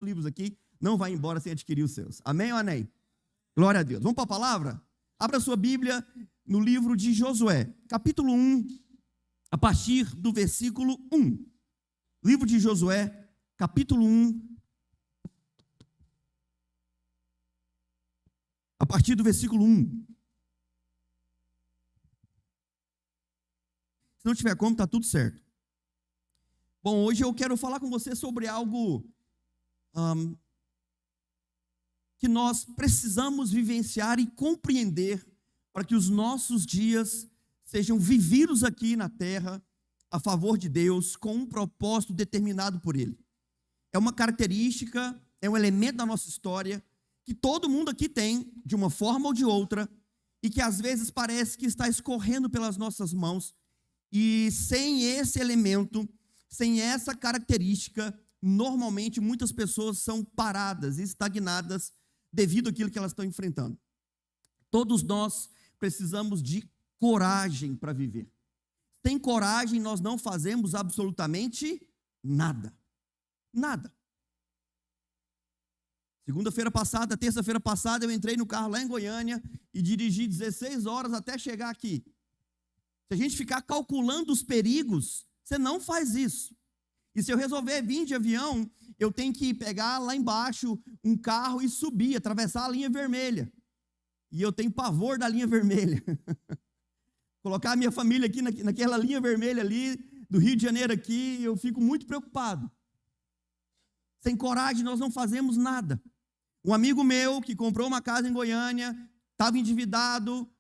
livros aqui, não vai embora sem adquirir os seus. Amém ou amém? Glória a Deus. Vamos para a palavra? Abra sua Bíblia no livro de Josué, capítulo 1, a partir do versículo 1. Livro de Josué, capítulo 1, a partir do versículo 1. Se não tiver como, está tudo certo. Bom, hoje eu quero falar com você sobre algo que nós precisamos vivenciar e compreender para que os nossos dias sejam vividos aqui na terra a favor de Deus, com um propósito determinado por Ele. É uma característica, é um elemento da nossa história que todo mundo aqui tem, de uma forma ou de outra, e que às vezes parece que está escorrendo pelas nossas mãos, e sem esse elemento, sem essa característica, normalmente muitas pessoas são paradas, estagnadas, devido àquilo que elas estão enfrentando. Todos nós precisamos de coragem para viver. Sem coragem, nós não fazemos absolutamente nada. Nada. Segunda-feira passada, terça-feira passada, eu entrei no carro lá em Goiânia e dirigi 16 horas até chegar aqui. Se a gente ficar calculando os perigos, você não faz isso. E se eu resolver vir de avião, eu tenho que pegar lá embaixo um carro e subir, atravessar a linha vermelha. E eu tenho pavor da linha vermelha. Colocar a minha família aqui naquela linha vermelha ali, do Rio de Janeiro aqui, eu fico muito preocupado. Sem coragem nós não fazemos nada. Um amigo meu que comprou uma casa em Goiânia, estava endividado,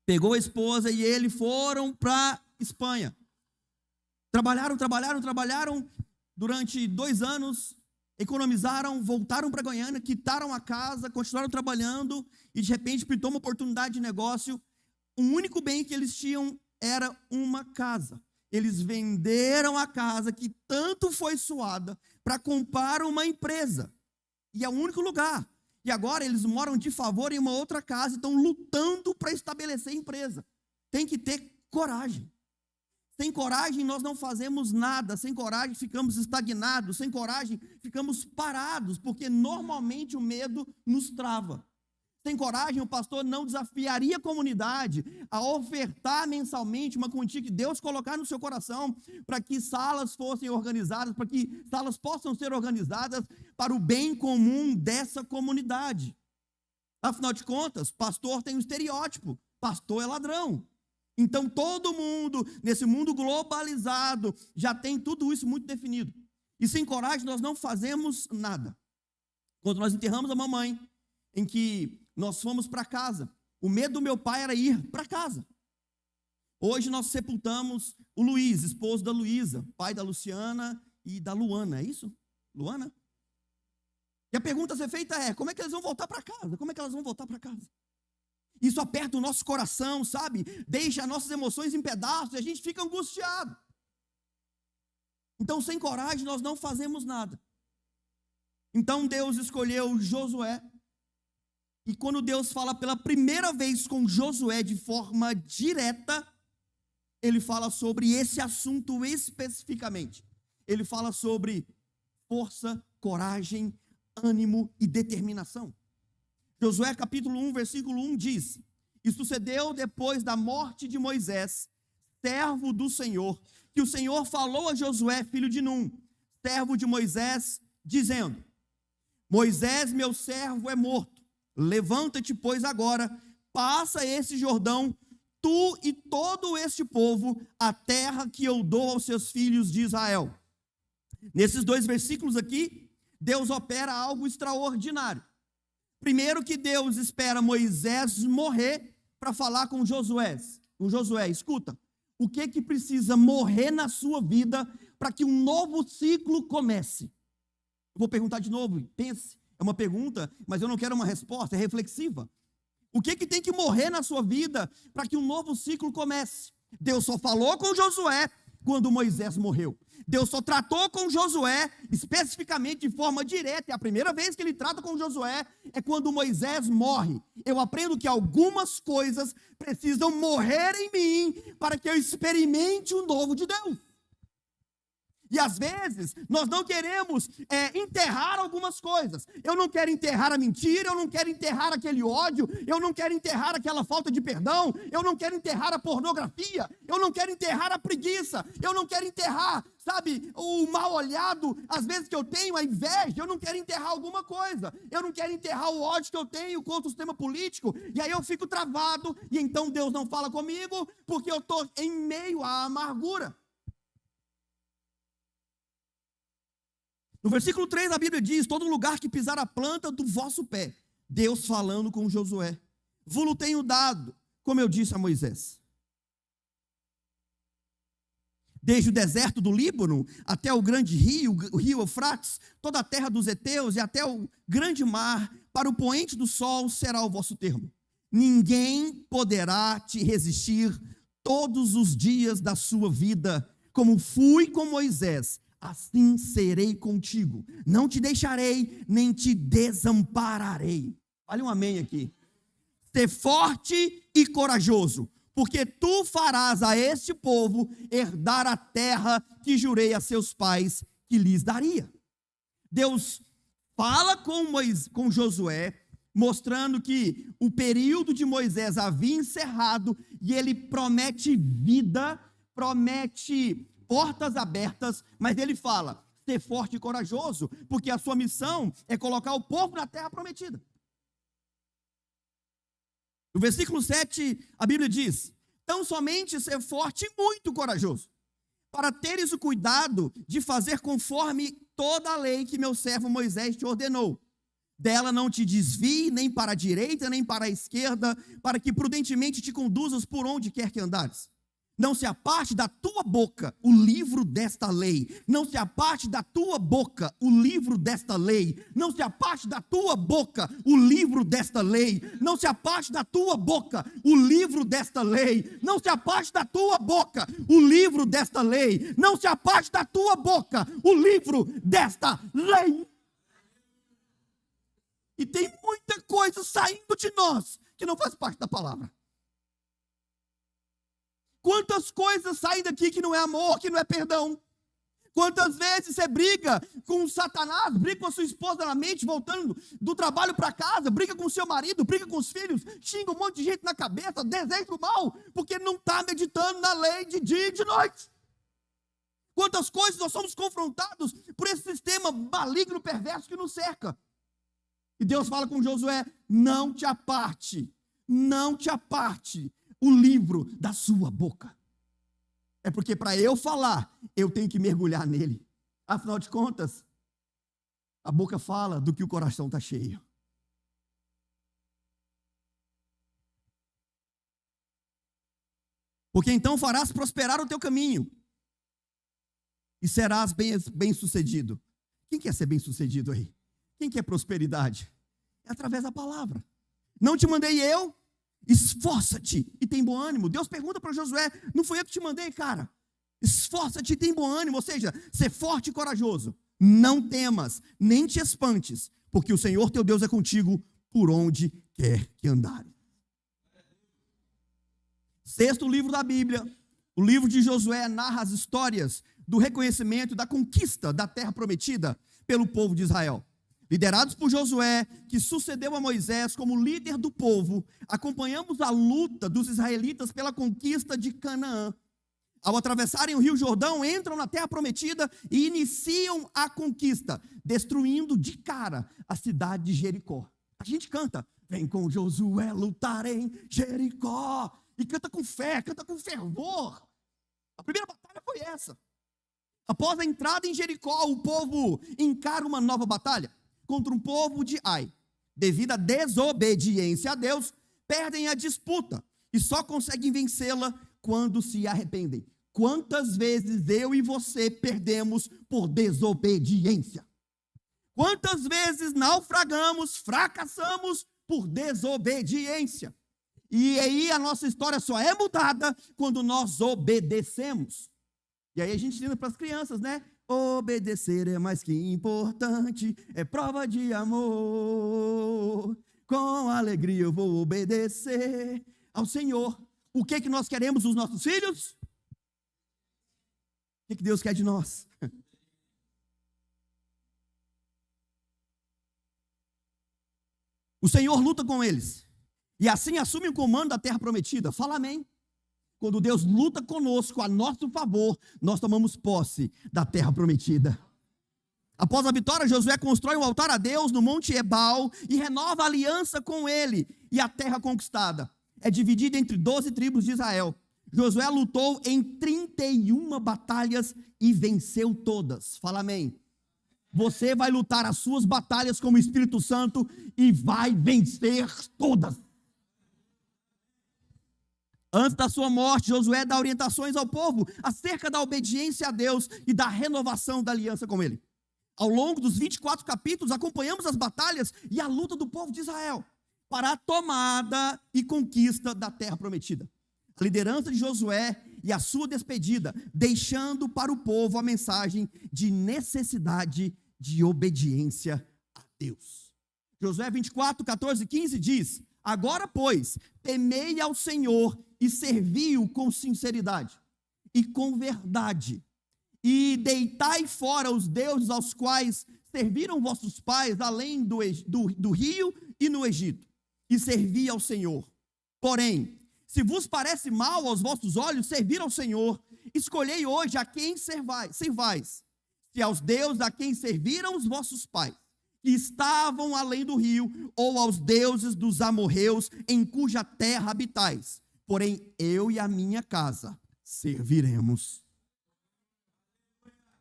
pegou a esposa e ele foram para Espanha. Trabalharam durante 2 anos, economizaram, voltaram para Goiânia, quitaram a casa, continuaram trabalhando e de repente pintou uma oportunidade de negócio. O único bem que eles tinham era uma casa. Eles venderam a casa que tanto foi suada para comprar uma empresa. E é o único lugar. E agora eles moram de favor em uma outra casa e estão lutando para estabelecer a empresa. Tem que ter coragem. Sem coragem nós não fazemos nada, sem coragem ficamos estagnados, sem coragem ficamos parados, porque normalmente o medo nos trava. Sem coragem o pastor não desafiaria a comunidade a ofertar mensalmente uma quantia que Deus colocar no seu coração para que salas fossem organizadas, para que salas possam ser organizadas para o bem comum dessa comunidade. Afinal de contas, pastor tem um estereótipo, pastor é ladrão. Então todo mundo, nesse mundo globalizado, já tem tudo isso muito definido. E sem coragem nós não fazemos nada. Quando nós enterramos a mamãe, em que nós fomos para casa, o medo do meu pai era ir para casa. Hoje nós sepultamos o Luiz, esposo da Luísa, pai da Luciana e da Luana, é isso? Luana? E a pergunta a ser feita é, como é que eles vão voltar para casa? Como é que elas vão voltar para casa? Isso aperta o nosso coração, sabe? Deixa as nossas emoções em pedaços e a gente fica angustiado. Então, sem coragem, nós não fazemos nada. Então, Deus escolheu Josué. E quando Deus fala pela primeira vez com Josué de forma direta, Ele fala sobre esse assunto especificamente. Ele fala sobre força, coragem, ânimo e determinação. Josué capítulo 1, versículo 1 diz: E sucedeu depois da morte de Moisés, servo do Senhor, que o Senhor falou a Josué, filho de Num, servo de Moisés, dizendo: Moisés, meu servo, é morto. Levanta-te, pois, agora, passa esse Jordão, tu e todo este povo, a terra que eu dou aos seus filhos de Israel. Nesses 2 versículos aqui, Deus opera algo extraordinário. Primeiro que Deus espera Moisés morrer para falar com Josué. Escuta, o que precisa morrer na sua vida para que um novo ciclo comece? Eu vou perguntar de novo, pense. É uma pergunta, mas eu não quero uma resposta, é reflexiva. O que tem que morrer na sua vida para que um novo ciclo comece? Deus só falou com Josué quando Moisés morreu. Deus só tratou com Josué, especificamente de forma direta, e a primeira vez que ele trata com Josué é quando Moisés morre. Eu aprendo que algumas coisas precisam morrer em mim para que eu experimente o novo de Deus. E às vezes nós não queremos enterrar algumas coisas. Eu não quero enterrar a mentira, eu não quero enterrar aquele ódio, eu não quero enterrar aquela falta de perdão, eu não quero enterrar a pornografia, eu não quero enterrar a preguiça, eu não quero enterrar, sabe, o mal olhado, às vezes que eu tenho, a inveja, eu não quero enterrar alguma coisa, eu não quero enterrar o ódio que eu tenho contra o sistema político, e aí eu fico travado, e então Deus não fala comigo, porque eu estou em meio à amargura. No versículo 3 a Bíblia diz: todo lugar que pisar a planta do vosso pé, Deus falando com Josué, vos tenho dado, como eu disse a Moisés. Desde o deserto do Líbano até o grande rio, o rio Eufrates, toda a terra dos heteus e até o grande mar, para o poente do sol será o vosso termo. Ninguém poderá te resistir todos os dias da sua vida, como fui com Moisés, assim serei contigo. Não te deixarei, nem te desampararei. Olha um amém aqui. Ser forte e corajoso, porque tu farás a este povo herdar a terra que jurei a seus pais que lhes daria. Deus fala com Josué, mostrando que o período de Moisés havia encerrado, e ele promete vida, promete portas abertas, mas ele fala: ser forte e corajoso, porque a sua missão é colocar o povo na terra prometida. No versículo 7, a Bíblia diz: tão somente ser forte e muito corajoso, para teres o cuidado de fazer conforme toda a lei que meu servo Moisés te ordenou. Dela não te desvie nem para a direita, nem para a esquerda, para que prudentemente te conduzas por onde quer que andares. Não se aparte da tua boca o livro desta lei. Não se aparte da tua boca o livro desta lei. Não se aparte da tua boca o livro desta lei. Não se aparte da tua boca o livro desta lei. Não se aparte da tua boca o livro desta lei. Não se aparte da tua boca o livro desta lei. E tem muita coisa saindo de nós que não faz parte da palavra. Quantas coisas saem daqui que não é amor, que não é perdão? Quantas vezes você briga com Satanás, briga com a sua esposa na mente, voltando do trabalho para casa, briga com o seu marido, briga com os filhos, xinga um monte de gente na cabeça, deseja o mal, porque não está meditando na lei de dia e de noite. Quantas coisas nós somos confrontados por esse sistema maligno, perverso que nos cerca. E Deus fala com Josué: não te aparte o livro da sua boca. É porque para eu falar, eu tenho que mergulhar nele. Afinal de contas, a boca fala do que o coração está cheio. Porque então farás prosperar o teu caminho e serás bem-sucedido. Quem quer ser bem-sucedido aí? Quem quer prosperidade? É através da palavra. Não te mandei eu? Esforça-te e tem bom ânimo. Deus pergunta para Josué: não foi eu que te mandei, cara? Esforça-te e tem bom ânimo, ou seja, ser forte e corajoso. Não temas, nem te espantes, porque o Senhor teu Deus é contigo por onde quer que andares. Sexto livro da Bíblia, o livro de Josué, narra as histórias do reconhecimento da conquista da terra prometida pelo povo de Israel. Liderados por Josué, que sucedeu a Moisés como líder do povo, acompanhamos a luta dos israelitas pela conquista de Canaã. Ao atravessarem o rio Jordão, entram na terra prometida e iniciam a conquista, destruindo de cara a cidade de Jericó. A gente canta: vem com Josué lutar em Jericó, e canta com fé, canta com fervor. A primeira batalha foi essa. Após a entrada em Jericó, o povo encara uma nova batalha contra um povo de Ai. Devido à desobediência a Deus, perdem a disputa e só conseguem vencê-la quando se arrependem. Quantas vezes eu e você perdemos por desobediência? Quantas vezes naufragamos, fracassamos por desobediência? E aí a nossa história só é mudada quando nós obedecemos. E aí a gente ensina para as crianças, né? Obedecer é mais que importante, é prova de amor. Com alegria eu vou obedecer ao Senhor. O que nós queremos dos nossos filhos? O que Deus quer de nós? O Senhor luta com eles, e assim assume o comando da terra prometida. Fala amém. Quando Deus luta conosco a nosso favor, nós tomamos posse da terra prometida. Após a vitória, Josué constrói um altar a Deus no Monte Ebal e renova a aliança com ele. E a terra conquistada é dividida entre 12 tribos de Israel. Josué lutou em 31 batalhas e venceu todas. Fala amém. Você vai lutar as suas batalhas como Espírito Santo e vai vencer todas. Antes da sua morte, Josué dá orientações ao povo acerca da obediência a Deus e da renovação da aliança com ele. Ao longo dos 24 capítulos, acompanhamos as batalhas e a luta do povo de Israel para a tomada e conquista da terra prometida. A liderança de Josué e a sua despedida, deixando para o povo a mensagem de necessidade de obediência a Deus. Josué 24, 14 e 15 diz: agora, pois, temei ao Senhor e servi-o com sinceridade e com verdade, e deitai fora os deuses aos quais serviram vossos pais, além do rio e no Egito, e servi ao Senhor. Porém, se vos parece mal aos vossos olhos servir ao Senhor, escolhei hoje a quem servais, se aos deuses a quem serviram os vossos pais, que estavam além do rio, ou aos deuses dos amorreus, em cuja terra habitais. Porém, eu e a minha casa serviremos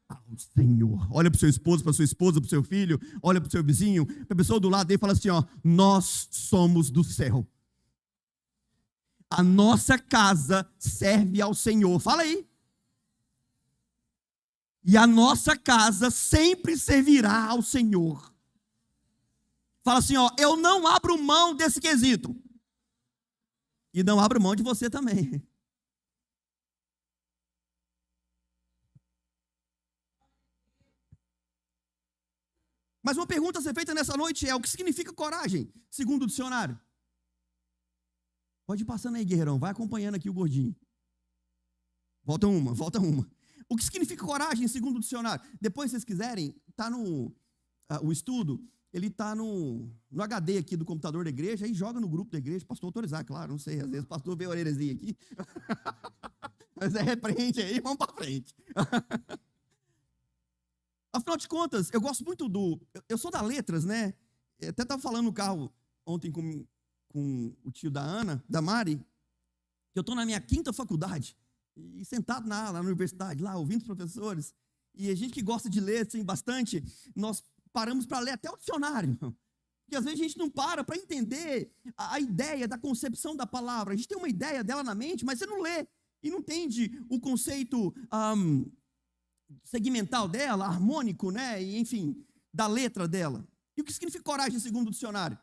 ao Senhor. Olha para o seu esposo, para a sua esposa, para o seu filho, olha para o seu vizinho, para a pessoa do lado dele e fala assim, ó, nós somos do céu. A nossa casa serve ao Senhor. Fala aí. E a nossa casa sempre servirá ao Senhor. Fala assim, ó, eu não abro mão desse quesito. E não abro mão de você também. Mas uma pergunta a ser feita nessa noite é: o que significa coragem, segundo o dicionário? Pode ir passando aí, guerreirão, vai acompanhando aqui o gordinho. Volta uma. O que significa coragem, segundo o dicionário? Depois, se vocês quiserem, está o estudo, ele está no HD aqui do computador da igreja, aí joga no grupo da igreja, pastor autorizar, claro, não sei, às vezes o pastor vê a heresia aqui. Mas repreende aí, vamos para frente. Afinal de contas, eu gosto muito eu sou da letras, né? Eu até estava falando no carro ontem com o tio da Ana, da Mari, que eu estou na minha 5ª faculdade, e sentado lá na universidade, lá ouvindo os professores, e a gente que gosta de ler assim, bastante, nós paramos para ler até o dicionário, porque às vezes a gente não para entender a ideia da concepção da palavra. A gente tem uma ideia dela na mente, mas você não lê, e não entende o conceito segmental dela, harmônico, né? E, enfim, da letra dela. E o que significa coragem segundo o dicionário?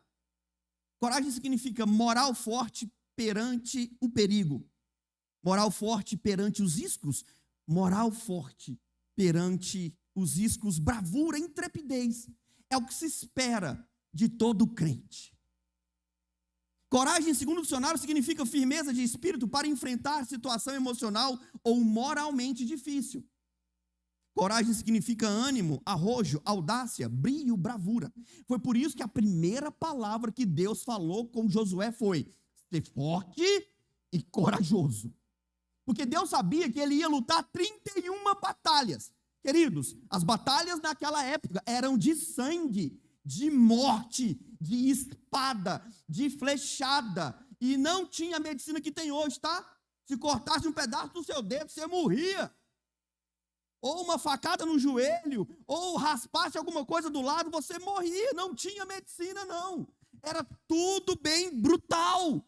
Coragem significa moral forte perante o perigo, moral forte perante os riscos, moral forte perante os riscos, bravura, intrepidez. É o que se espera de todo crente. Coragem, segundo o dicionário, significa firmeza de espírito para enfrentar situação emocional ou moralmente difícil. Coragem significa ânimo, arrojo, audácia, brio, bravura. Foi por isso que a primeira palavra que Deus falou com Josué foi: ser forte e corajoso. Porque Deus sabia que ele ia lutar 31 batalhas. Queridos, as batalhas naquela época eram de sangue, de morte, de espada, de flechada. E não tinha a medicina que tem hoje, tá? Se cortasse um pedaço do seu dedo, você morria. Ou uma facada no joelho, ou raspasse alguma coisa do lado, você morria. Não tinha medicina, não. Era tudo bem brutal.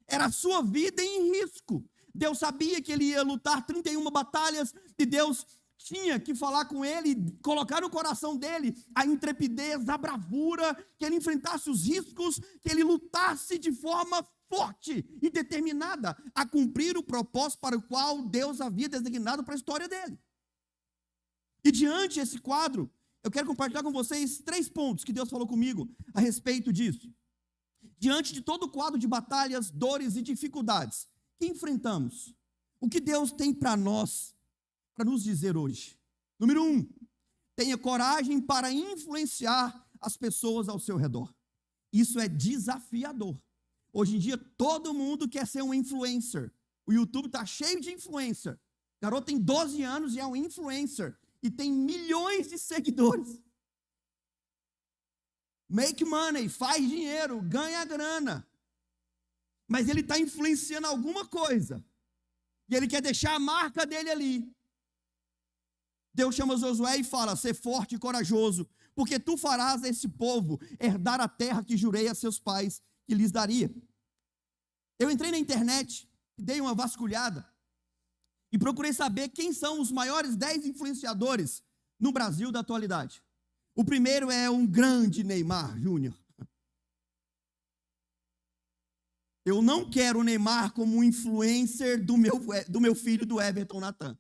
Era a sua vida em risco. Deus sabia que ele ia lutar 31 batalhas, e Deus tinha que falar com ele, colocar no coração dele a intrepidez, a bravura, que ele enfrentasse os riscos, que ele lutasse de forma forte e determinada a cumprir o propósito para o qual Deus havia designado para a história dele. E diante desse quadro, eu quero compartilhar com vocês 3 pontos que Deus falou comigo a respeito disso. Diante de todo o quadro de batalhas, dores e dificuldades que enfrentamos, o que Deus tem para nós para nos dizer hoje. Número 1, tenha coragem para influenciar as pessoas ao seu redor. Isso é desafiador. Hoje em dia, todo mundo quer ser um influencer. O YouTube está cheio de influencer. O garoto tem 12 anos e é um influencer. E tem milhões de seguidores. Make money, faz dinheiro, ganha grana. Mas ele está influenciando alguma coisa. E ele quer deixar a marca dele ali. Deus chama Josué e fala: ser forte e corajoso, porque tu farás a esse povo herdar a terra que jurei a seus pais que lhes daria. Eu entrei na internet, dei uma vasculhada e procurei saber quem são os maiores 10 influenciadores no Brasil da atualidade. O primeiro é um grande Neymar Júnior. Eu não quero o Neymar como um influencer do meu filho, do Everton Natan.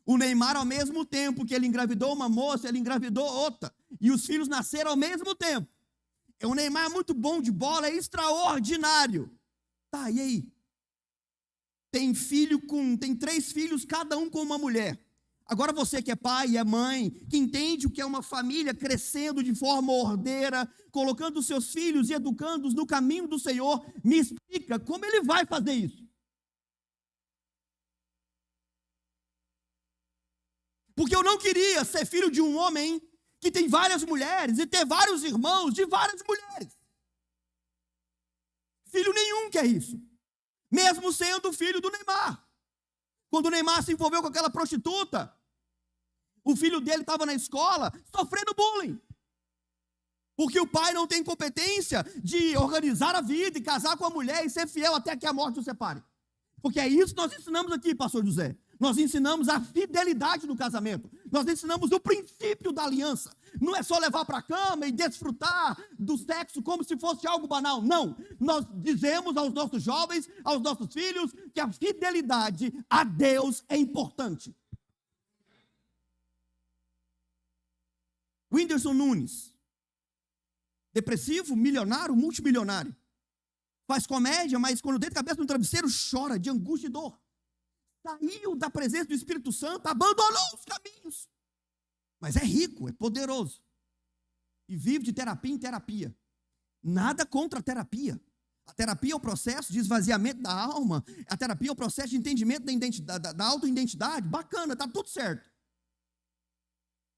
O Neymar, ao mesmo tempo que ele engravidou uma moça, ele engravidou outra. E os filhos nasceram ao mesmo tempo. O Neymar é muito bom de bola, é extraordinário. Tá, e aí? Tem 3 filhos, cada um com uma mulher. Agora você que é pai e é mãe, que entende o que é uma família crescendo de forma ordeira, colocando os seus filhos e educando-os no caminho do Senhor, me explica como ele vai fazer isso. Porque eu não queria ser filho de um homem que tem várias mulheres e ter vários irmãos de várias mulheres. Filho nenhum quer isso. Mesmo sendo filho do Neymar. Quando o Neymar se envolveu com aquela prostituta, o filho dele estava na escola sofrendo bullying. Porque o pai não tem competência de organizar a vida e casar com a mulher e ser fiel até que a morte o separe. Porque é isso que nós ensinamos aqui, pastor José. Nós ensinamos a fidelidade no casamento. Nós ensinamos o princípio da aliança. Não é só levar para a cama e desfrutar do sexo como se fosse algo banal. Não. Nós dizemos aos nossos jovens, aos nossos filhos, que a fidelidade a Deus é importante. Whindersson Nunes. Depressivo, milionário, multimilionário. Faz comédia, mas quando deita a cabeça no travesseiro, chora de angústia e dor. Saiu da presença do Espírito Santo, abandonou os caminhos. Mas é rico, é poderoso. E vive de terapia em terapia. Nada contra a terapia. A terapia é o processo de esvaziamento da alma. A terapia é o processo de entendimento da autoidentidade. Bacana, está tudo certo.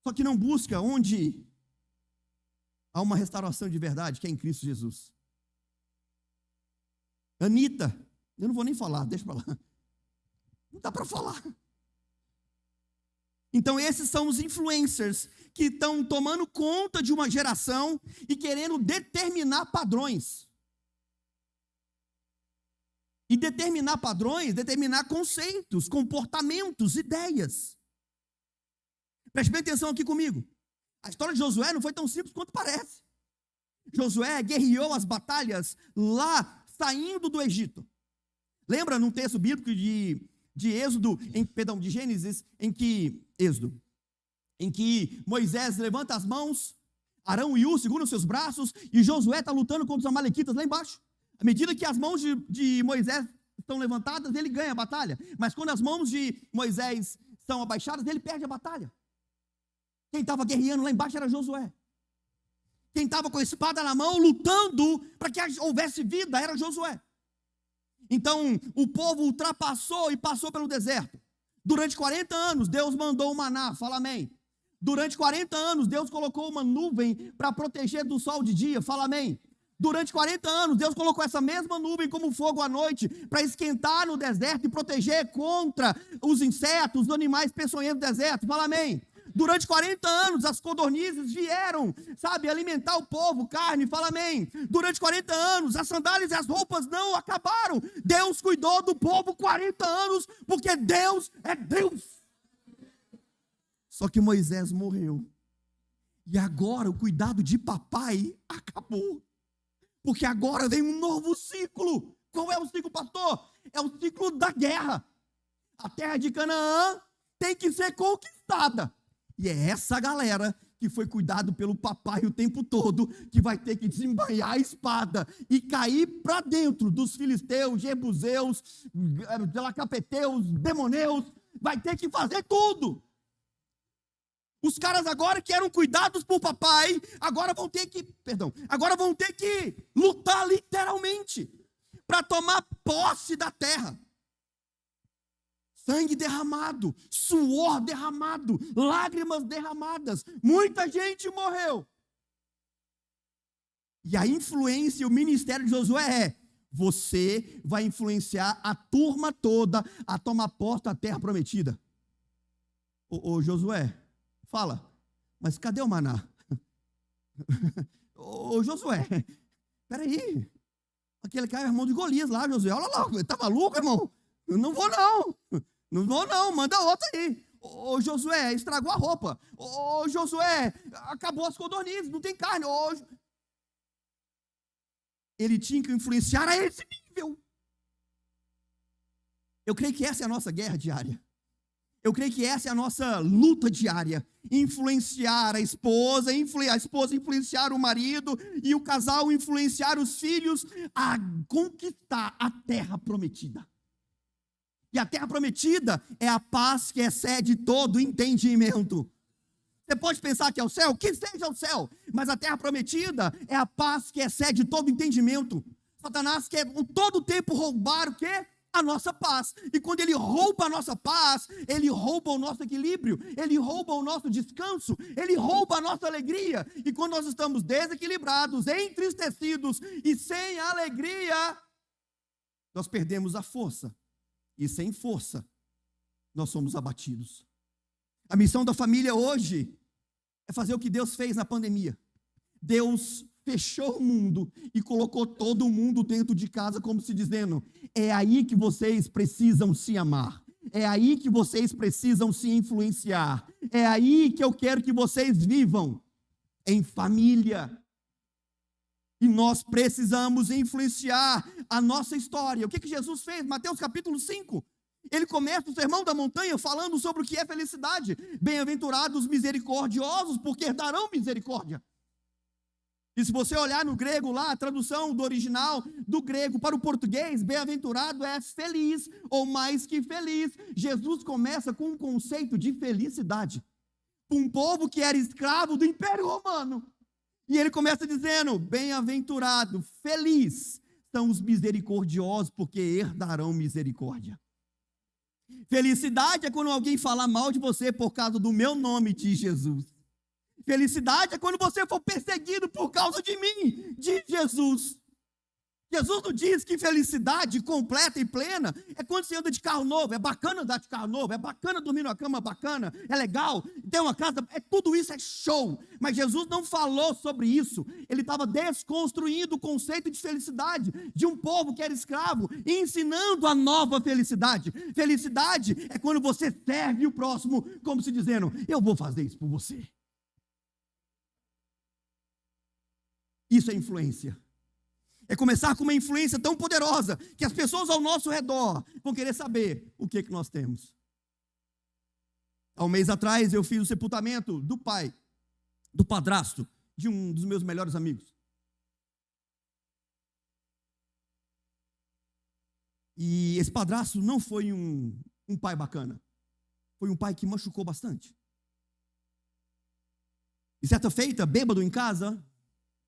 Só que não busca onde há uma restauração de verdade, que é em Cristo Jesus. Anitta, eu não vou nem falar, deixa para lá. Não dá para falar. Então esses são os influencers que estão tomando conta de uma geração e querendo determinar padrões. E determinar padrões, determinar conceitos, comportamentos, ideias. Preste bem atenção aqui comigo. A história de Josué não foi tão simples quanto parece. Josué guerreou as batalhas lá, saindo do Egito. Lembra num texto bíblico de Gênesis, em que Moisés levanta as mãos, Arão e Ur seguram seus braços, e Josué está lutando contra os amalequitas lá embaixo. À medida que as mãos de Moisés estão levantadas, ele ganha a batalha. Mas quando as mãos de Moisés são abaixadas, ele perde a batalha. Quem estava guerreando lá embaixo era Josué. Quem estava com a espada na mão, lutando para que houvesse vida, era Josué. Então, o povo ultrapassou e passou pelo deserto. Durante 40 anos, Deus mandou o maná, fala amém. Durante 40 anos, Deus colocou uma nuvem para proteger do sol de dia, fala amém. Durante 40 anos, Deus colocou essa mesma nuvem como fogo à noite, para esquentar no deserto e proteger contra os insetos, os animais peçonhentos do deserto, fala amém. Durante 40 anos, as codornizes vieram, alimentar o povo, carne, fala amém. Durante 40 anos, as sandálias e as roupas não acabaram. Deus cuidou do povo 40 anos, porque Deus é Deus. Só que Moisés morreu. E agora o cuidado de papai acabou. Porque agora vem um novo ciclo. Qual é o ciclo, pastor? É o ciclo da guerra. A terra de Canaã tem que ser conquistada. E é essa galera que foi cuidado pelo papai o tempo todo, que vai ter que desembainhar a espada e cair para dentro dos filisteus, jebuseus, lacapeteus, demoneus, vai ter que fazer tudo. Os caras agora que eram cuidados por papai, agora vão ter que lutar literalmente para tomar posse da terra. Sangue derramado, suor derramado, lágrimas derramadas, muita gente morreu. E a influência e o ministério de Josué é: você vai influenciar a turma toda a tomar posse da terra prometida. Ô Josué, fala, mas cadê o maná? Ô Josué, peraí, aquele cara é irmão de Golias lá, Josué, olha lá, tá maluco, irmão? Eu não vou não, manda outra aí. Ô Josué, estragou a roupa. Ô Josué, acabou as codornizes, não tem carne. Ele tinha que influenciar a esse nível. Eu creio que essa é a nossa guerra diária. Eu creio que essa é a nossa luta diária. Influenciar a esposa influenciar o marido, e o casal influenciar os filhos a conquistar a terra prometida. E a terra prometida é a paz que excede todo entendimento. Você pode pensar que é o céu? Que seja o céu. Mas a terra prometida é a paz que excede todo entendimento. Satanás quer todo o tempo roubar o quê? A nossa paz. E quando ele rouba a nossa paz, ele rouba o nosso equilíbrio, ele rouba o nosso descanso, ele rouba a nossa alegria. E quando nós estamos desequilibrados, entristecidos e sem alegria, nós perdemos a força. E sem força, nós somos abatidos. A missão da família hoje é fazer o que Deus fez na pandemia. Deus fechou o mundo e colocou todo mundo dentro de casa, como se dizendo: é aí que vocês precisam se amar. É aí que vocês precisam se influenciar. É aí que eu quero que vocês vivam, em família. E nós precisamos influenciar a nossa história. O que Jesus fez? Mateus capítulo 5. Ele começa o sermão da montanha falando sobre o que é felicidade. Bem-aventurados os misericordiosos, porque herdarão misericórdia. E se você olhar no grego lá, a tradução do original do grego para o português, bem-aventurado é feliz ou mais que feliz. Jesus começa com um conceito de felicidade. Um povo que era escravo do Império Romano. E ele começa dizendo: bem-aventurado, feliz são os misericordiosos, porque herdarão misericórdia. Felicidade é quando alguém falar mal de você por causa do meu nome, diz Jesus. Felicidade é quando você for perseguido por causa de mim, diz Jesus. Jesus não diz que felicidade completa e plena é quando você anda de carro novo. É bacana andar de carro novo, é bacana dormir numa cama bacana, é legal, ter uma casa, tudo isso é show. Mas Jesus não falou sobre isso. Ele estava desconstruindo o conceito de felicidade de um povo que era escravo e ensinando a nova felicidade. Felicidade é quando você serve o próximo, como se dizendo: eu vou fazer isso por você. Isso é influência. É começar com uma influência tão poderosa que as pessoas ao nosso redor vão querer saber o que nós temos. Há um mês atrás eu fiz o sepultamento do pai, do padrasto, de um dos meus melhores amigos. E esse padrasto não foi um pai bacana. Foi um pai que machucou bastante. E certa feita, bêbado em casa,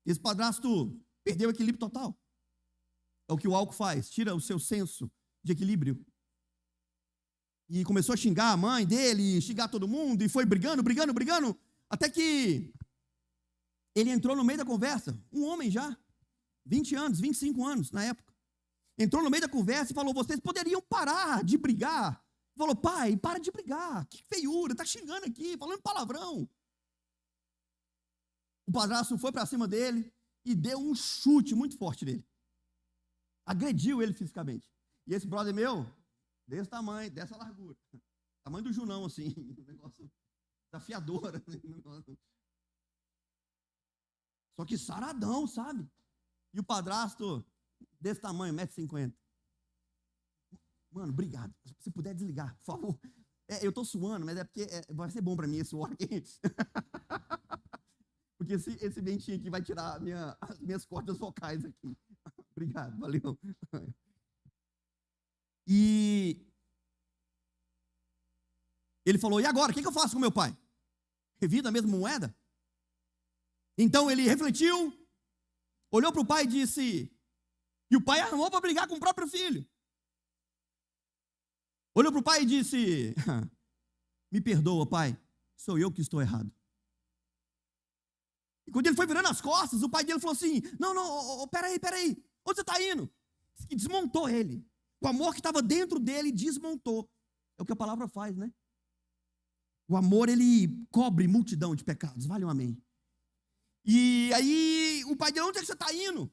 esse padrasto perdeu o equilíbrio total. É o que o álcool faz, tira o seu senso de equilíbrio. E começou a xingar a mãe dele, xingar todo mundo, e foi brigando, até que ele entrou no meio da conversa, um homem já, 20 anos, 25 anos na época. Entrou no meio da conversa e falou: vocês poderiam parar de brigar. Falou: pai, para de brigar, que feiura, tá xingando aqui, falando palavrão. O padrasto foi para cima dele e deu um chute muito forte nele. Agrediu ele fisicamente. E esse brother meu, desse tamanho, dessa largura, tamanho do Junão, assim, um negócio desafiador. Só que saradão, sabe? E o padrasto desse tamanho, 1,50 m. Mano, obrigado. Se puder desligar, por favor. Eu estou suando, mas é porque vai ser bom para mim esse suor aqui. Porque esse ventinho aqui vai tirar as minhas cordas vocais aqui. Obrigado, valeu. E Ele falou, e agora, o que eu faço com meu pai? Revida a mesma moeda? Então ele refletiu, olhou para o pai e disse, e o pai armou para brigar com o próprio filho. Olhou para o pai e disse, me perdoa, pai, sou eu que estou errado. E quando ele foi virando as costas, o pai dele falou assim, não, peraí, onde você está indo? E desmontou ele. O amor que estava dentro dele desmontou. É o que a palavra faz, né? O amor, ele cobre multidão de pecados, vale um amém. E aí, o pai dele, onde é que você está indo?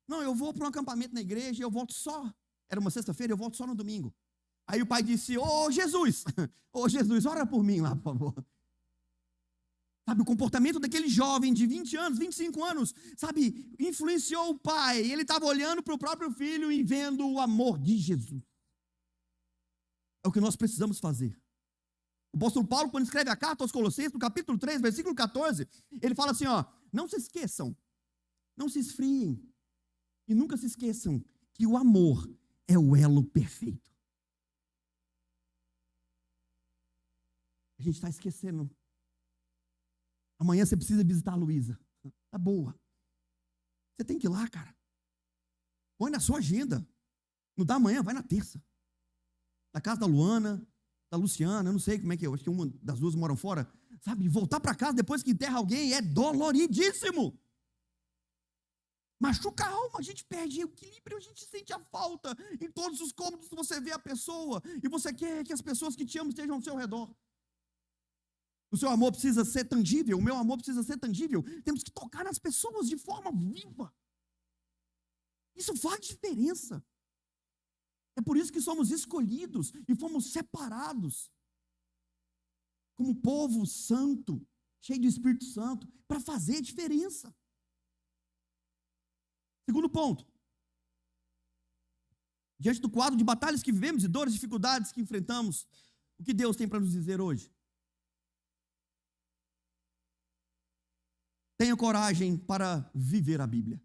Não, eu vou para um acampamento na igreja e eu volto só. Era uma sexta-feira, eu volto só no domingo. Aí o pai disse, ô Jesus, ora por mim lá, por favor. Sabe, o comportamento daquele jovem de 20 anos, 25 anos, sabe, influenciou o pai. Ele estava olhando para o próprio filho e vendo o amor de Jesus. É o que nós precisamos fazer. O apóstolo Paulo, quando escreve a carta aos Colossenses, no capítulo 3, versículo 14, ele fala assim, não se esqueçam, não se esfriem, e nunca se esqueçam que o amor é o elo perfeito. A gente está esquecendo. Amanhã você precisa visitar a Luísa. Tá boa. Você tem que ir lá, cara. Põe na sua agenda. Não dá amanhã, vai na terça. Da casa da Luana, da Luciana, eu não sei como é que é, eu acho que uma das duas moram fora. Sabe, voltar para casa depois que enterra alguém é doloridíssimo. Machuca a alma, a gente perde o equilíbrio, a gente sente a falta. Em todos os cômodos você vê a pessoa e você quer que as pessoas que te amam estejam ao seu redor. O seu amor precisa ser tangível, o meu amor precisa ser tangível. Temos que tocar nas pessoas de forma viva. Isso faz diferença. É por isso que somos escolhidos e fomos separados como povo santo, cheio do Espírito Santo, para fazer diferença. Segundo ponto. Diante do quadro de batalhas que vivemos e dores e dificuldades que enfrentamos, o que Deus tem para nos dizer hoje? Tenha coragem para viver a Bíblia.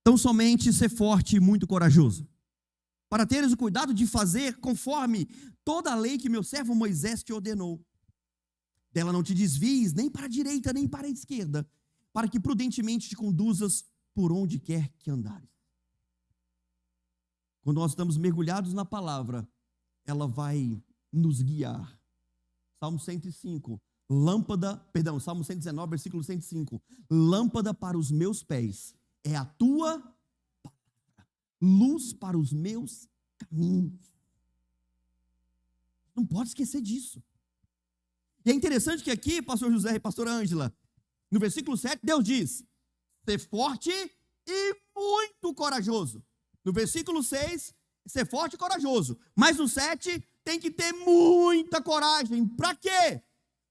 Tão somente ser forte e muito corajoso, para teres o cuidado de fazer conforme toda a lei que meu servo Moisés te ordenou. Dela não te desvies nem para a direita nem para a esquerda, para que prudentemente te conduzas por onde quer que andares. Quando nós estamos mergulhados na palavra, ela vai nos guiar. Salmo 105, Salmo 119, versículo 105. Lâmpada para os meus pés é a tua palavra, luz para os meus caminhos. Não pode esquecer disso. E é interessante que aqui, pastor José e pastora Ângela, no versículo 7, Deus diz, ser forte e muito corajoso. No versículo 6, ser forte e corajoso. Mas no 7, tem que ter muita coragem. Para quê?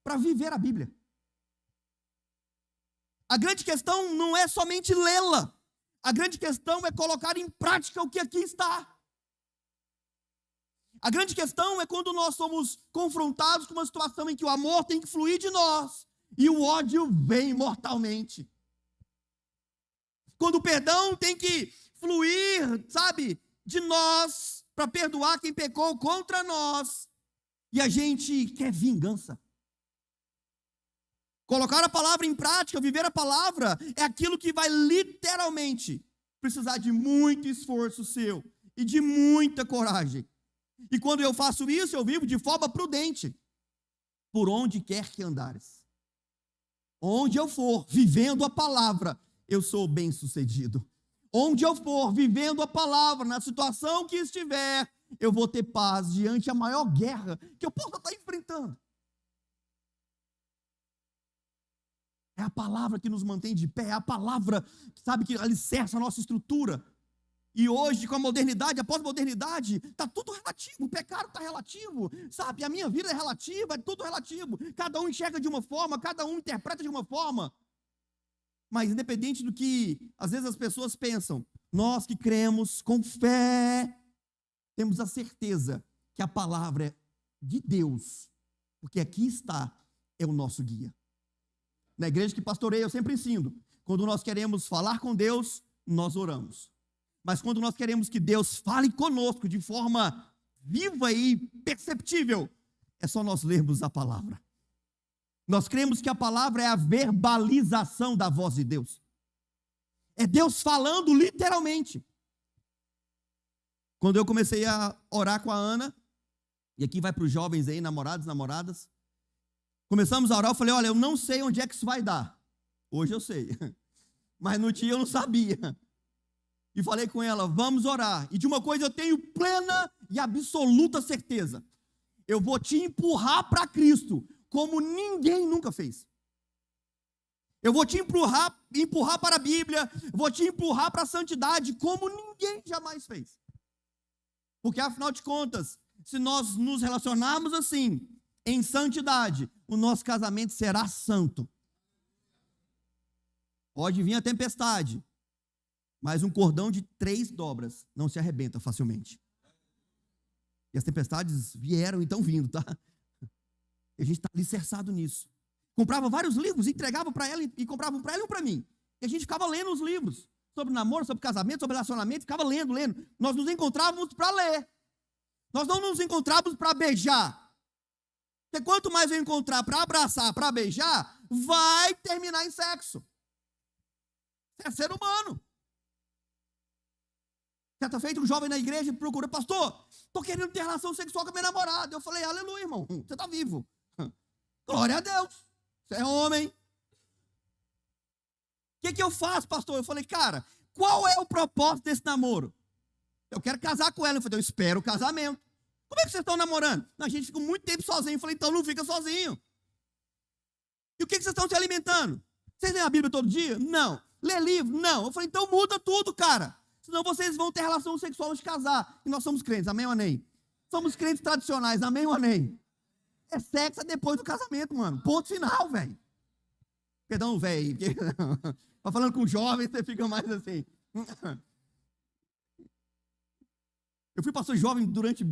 Para viver a Bíblia. A grande questão não é somente lê-la. A grande questão é colocar em prática o que aqui está. A grande questão é quando nós somos confrontados com uma situação em que o amor tem que fluir de nós e o ódio vem mortalmente. Quando o perdão tem que fluir, sabe, de nós para perdoar quem pecou contra nós e a gente quer vingança. Colocar a palavra em prática, viver a palavra, é aquilo que vai literalmente precisar de muito esforço seu e de muita coragem. E quando eu faço isso, eu vivo de forma prudente, por onde quer que andares. Onde eu for vivendo a palavra, eu sou bem-sucedido. Onde eu for vivendo a palavra, na situação que estiver, eu vou ter paz diante da maior guerra que eu possa estar enfrentando. É a palavra que nos mantém de pé, é a palavra, sabe, que alicerça a nossa estrutura. E hoje, com a modernidade, a pós-modernidade, está tudo relativo, o pecado está relativo, sabe, a minha vida é relativa, é tudo relativo. Cada um enxerga de uma forma, cada um interpreta de uma forma. Mas independente do que, às vezes as pessoas pensam, Nós que cremos com fé, temos a certeza que a palavra é de Deus, porque aqui está, é o nosso guia. Na igreja que pastoreio, eu sempre ensino, quando nós queremos falar com Deus, nós oramos. Mas quando nós queremos que Deus fale conosco de forma viva e perceptível, é só nós lermos a palavra. Nós cremos que a palavra é a verbalização da voz de Deus. É Deus falando literalmente. Quando eu comecei a orar com a Ana, e aqui vai para os jovens aí, namorados, namoradas, começamos a orar, eu falei, olha, eu não sei onde é que isso vai dar. Hoje eu sei, mas no dia eu não sabia. E falei com ela, vamos orar. E de uma coisa eu tenho plena e absoluta certeza. Eu vou te empurrar para Cristo, como ninguém nunca fez. Eu vou te empurrar para a Bíblia, vou te empurrar para a santidade, como ninguém jamais fez. Porque, afinal de contas, se nós nos relacionarmos assim, em santidade, o nosso casamento será santo. Pode vir a tempestade, mas um cordão de 3 dobras não se arrebenta facilmente. E as tempestades vieram e estão vindo, tá? E a gente está alicerçado nisso. Comprava vários livros, entregava para ela e comprava um para ela e um para mim. E a gente ficava lendo os livros sobre namoro, sobre casamento, sobre relacionamento, ficava lendo. Nós nos encontrávamos para ler. Nós não nos encontrávamos para beijar. Porque quanto mais eu encontrar para abraçar, para beijar, vai terminar em sexo. É ser humano. Certa feita, um jovem na igreja procurou, pastor, estou querendo ter relação sexual com a minha namorada. Eu falei, aleluia, irmão, você está vivo. Glória a Deus, você é homem. O que eu faço, pastor? Eu falei, cara, qual é o propósito desse namoro? Eu quero casar com ela. Eu falei, eu espero o casamento. Como é que vocês estão namorando? Não, a gente fica muito tempo sozinho. Eu falei, então não fica sozinho. E o que vocês estão se alimentando? Vocês leem a Bíblia todo dia? Não. Lê livro? Não. Eu falei, então muda tudo, cara. Senão vocês vão ter relação sexual antes de casar. E nós somos crentes, amém ou amém? Somos crentes tradicionais, amém ou amém? É sexo depois do casamento, mano. Ponto final, velho. Perdão, velho. Tá falando com jovens, você fica mais assim. Eu fui pastor jovem durante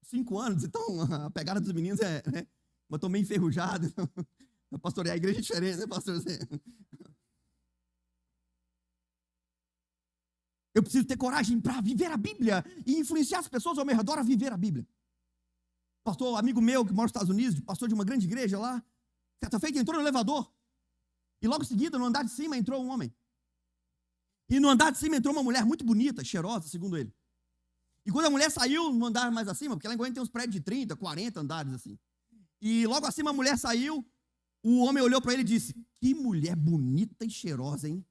5 anos, então a pegada dos meninos é, né? Eu estou meio enferrujado. Então, pastorear a igreja é diferente, né, pastor? Eu preciso ter coragem para viver a Bíblia e influenciar as pessoas ao meu redor a viver a Bíblia. Pastor, amigo meu que mora nos Estados Unidos, pastor de uma grande igreja lá, certa feita entrou no elevador. E logo em seguida, no andar de cima, entrou um homem. E no andar de cima entrou uma mulher muito bonita, cheirosa, segundo ele. E quando a mulher saiu no andar mais acima, porque lá em Goiânia tem uns prédios de 30, 40 andares assim. E logo acima a mulher saiu, o homem olhou para ele e disse, que mulher bonita e cheirosa, hein?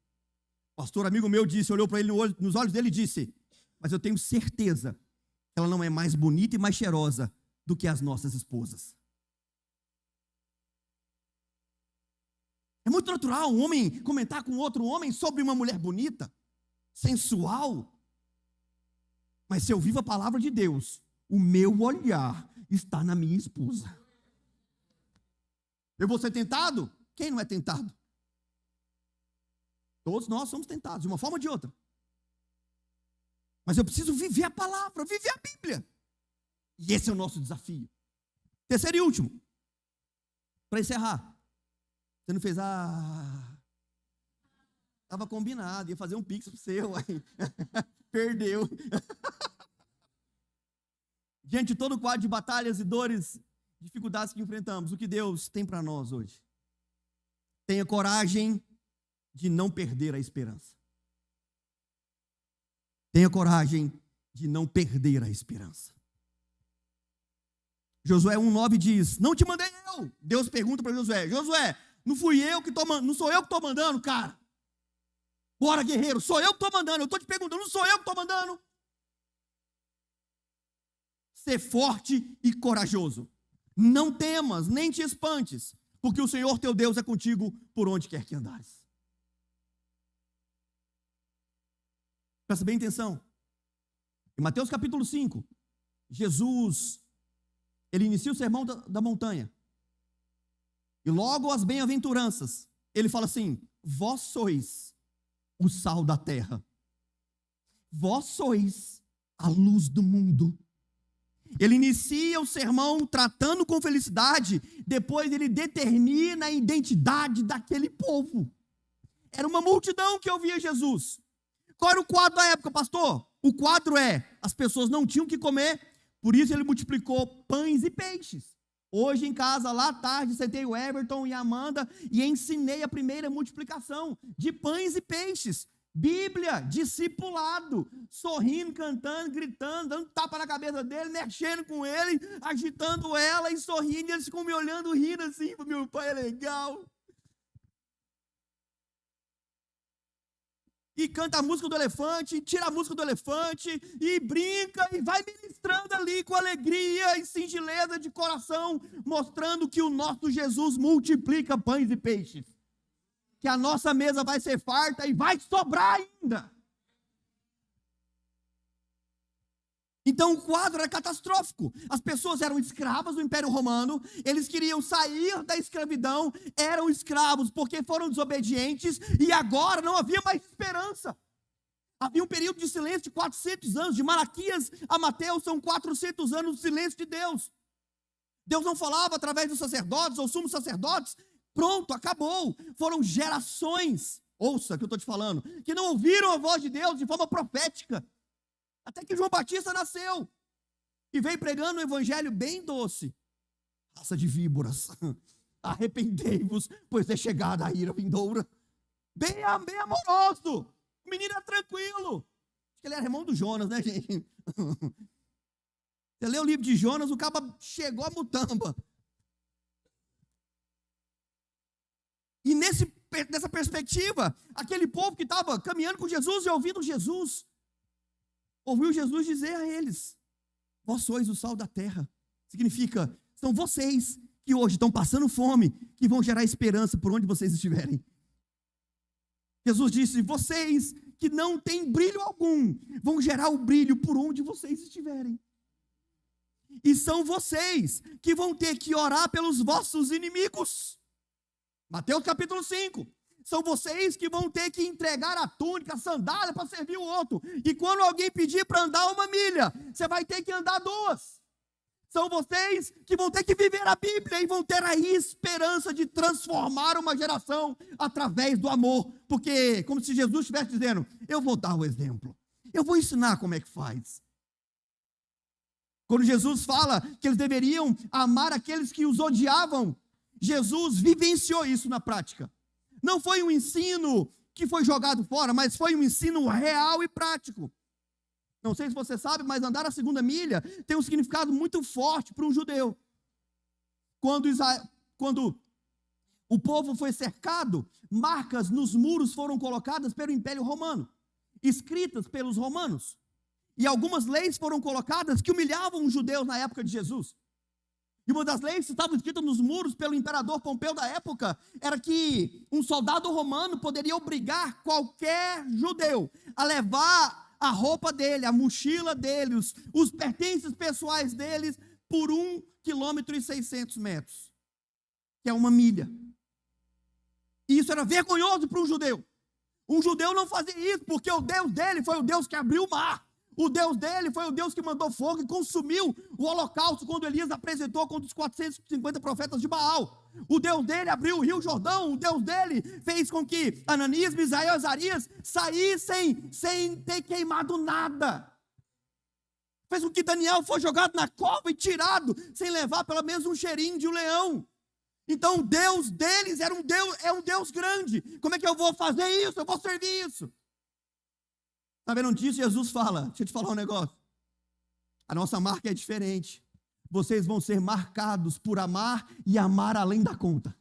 O pastor, amigo meu, disse, olhou para ele nos olhos dele e disse, mas eu tenho certeza que ela não é mais bonita e mais cheirosa do que as nossas esposas. É muito natural um homem comentar com outro homem sobre uma mulher bonita, sensual. Mas se eu vivo a palavra de Deus, o meu olhar está na minha esposa. Eu vou ser tentado? Quem não é tentado? Todos nós somos tentados, de uma forma ou de outra. Mas eu preciso viver a palavra, viver a Bíblia. E esse é o nosso desafio. Terceiro e último. Para encerrar. Você não fez, estava combinado, ia fazer um pix pro seu, aí perdeu. Diante de todo o quadro de batalhas e dores, dificuldades que enfrentamos, o que Deus tem para nós hoje? Tenha coragem de não perder a esperança. Tenha coragem de não perder a esperança. Josué 1,9 diz, não te mandei eu. Deus pergunta para Josué, não fui eu que estou mandando, não sou eu que estou mandando, cara. Bora, guerreiro, sou eu que estou mandando. Eu estou te perguntando, não sou eu que estou mandando. Ser forte e corajoso. Não temas, nem te espantes, porque o Senhor teu Deus é contigo por onde quer que andares. Presta bem atenção. Em Mateus capítulo 5, Jesus, ele inicia o sermão da montanha. E logo as bem-aventuranças, ele fala assim, vós sois o sal da terra. vós sois a luz do mundo. Ele inicia o sermão tratando com felicidade, depois ele determina a identidade daquele povo. Era uma multidão que ouvia Jesus. Qual era o quadro da época, pastor? O quadro as pessoas não tinham o que comer, por isso ele multiplicou pães e peixes. Hoje em casa, lá à tarde, sentei o Everton e a Amanda e ensinei a primeira multiplicação de pães e peixes. Bíblia, discipulado, sorrindo, cantando, gritando, dando tapa na cabeça dele, mexendo com ele, agitando ela e sorrindo, e eles ficam me olhando, rindo assim, meu pai é legal. E canta a música do elefante, e tira a música do elefante, e brinca, e vai ministrando ali com alegria e singeleza de coração, mostrando que o nosso Jesus multiplica pães e peixes. Que a nossa mesa vai ser farta e vai sobrar ainda. Então o quadro era catastrófico. As pessoas eram escravas do Império Romano, eles queriam sair da escravidão, eram escravos porque foram desobedientes e agora não havia mais esperança. Havia um período de silêncio de 400 anos, de Malaquias a Mateus são 400 anos de silêncio de Deus. Deus não falava através dos sacerdotes ou sumos sacerdotes. Pronto, acabou. Foram gerações, ouça o que eu estou te falando, que não ouviram a voz de Deus de forma profética. Até que João Batista nasceu e veio pregando um evangelho bem doce. Raça de víboras, arrependei-vos, pois é chegada a ira vindoura. Bem amoroso. O menino é tranquilo. Acho que ele era irmão do Jonas, né, gente? Você lê o livro de Jonas, o caba chegou a mutamba. E nessa perspectiva, aquele povo que estava caminhando com Jesus e ouvindo Jesus, ouviu Jesus dizer a eles: vós sois o sal da terra. Significa, são vocês que hoje estão passando fome, que vão gerar esperança por onde vocês estiverem. Jesus disse: vocês que não têm brilho algum, vão gerar o brilho por onde vocês estiverem. E são vocês que vão ter que orar pelos vossos inimigos. Mateus capítulo 5. São vocês que vão ter que entregar a túnica, a sandália para servir o outro. E quando alguém pedir para andar 1 milha, você vai ter que andar 2. São vocês que vão ter que viver a Bíblia e vão ter a esperança de transformar uma geração através do amor. Porque, como se Jesus estivesse dizendo: eu vou dar o exemplo. Eu vou ensinar como é que faz. Quando Jesus fala que eles deveriam amar aqueles que os odiavam, Jesus vivenciou isso na prática. Não foi um ensino que foi jogado fora, mas foi um ensino real e prático. Não sei se você sabe, mas andar a 2ª milha tem um significado muito forte para um judeu. Quando o povo foi cercado, marcas nos muros foram colocadas pelo Império Romano, escritas pelos romanos. E algumas leis foram colocadas que humilhavam os judeus na época de Jesus. E uma das leis que estavam escritas nos muros pelo imperador Pompeu da época era que um soldado romano poderia obrigar qualquer judeu a levar a roupa dele, a mochila dele, os pertences pessoais deles por 1,6 km, que é 1 milha. E isso era vergonhoso para um judeu. Um judeu não fazia isso porque o Deus dele foi o Deus que abriu o mar. O Deus dele foi o Deus que mandou fogo e consumiu o holocausto quando Elias apresentou contra os 450 profetas de Baal. O Deus dele abriu o rio Jordão. O Deus dele fez com que Ananias, Misael e Azarias saíssem sem ter queimado nada. Fez com que Daniel fosse jogado na cova e tirado sem levar pelo menos um cheirinho de um leão. Então o Deus deles é um Deus grande. Como é que eu vou fazer isso? Eu vou servir isso. Sabendo disso, Jesus fala: deixa eu te falar um negócio. A nossa marca é diferente. Vocês vão ser marcados por amar e amar além da conta.